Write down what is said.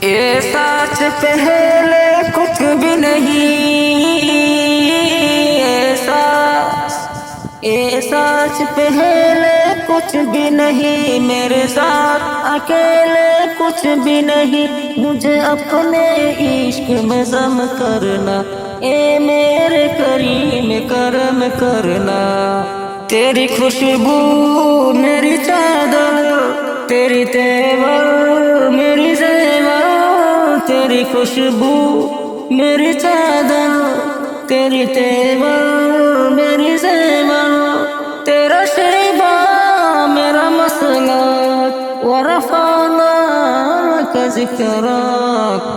ये सच पहले कुछ भी नहीं, ये सच पहले कुछ भी नहीं, मेरे साथ अकेले कुछ भी नहीं। मुझे अपने इश्क में ज़म करना, ए मेरे करीम करम करना। तेरी खुशबू मेरी चादर, तेरी तेवर मेरी ज़ेवर। तेरी खुशबू मेरी चादर, तेरी तेवर मेरी ज़ेवर। तेरा शैबा मेरा मसलक, वरफ़अना लक ज़िक्रक।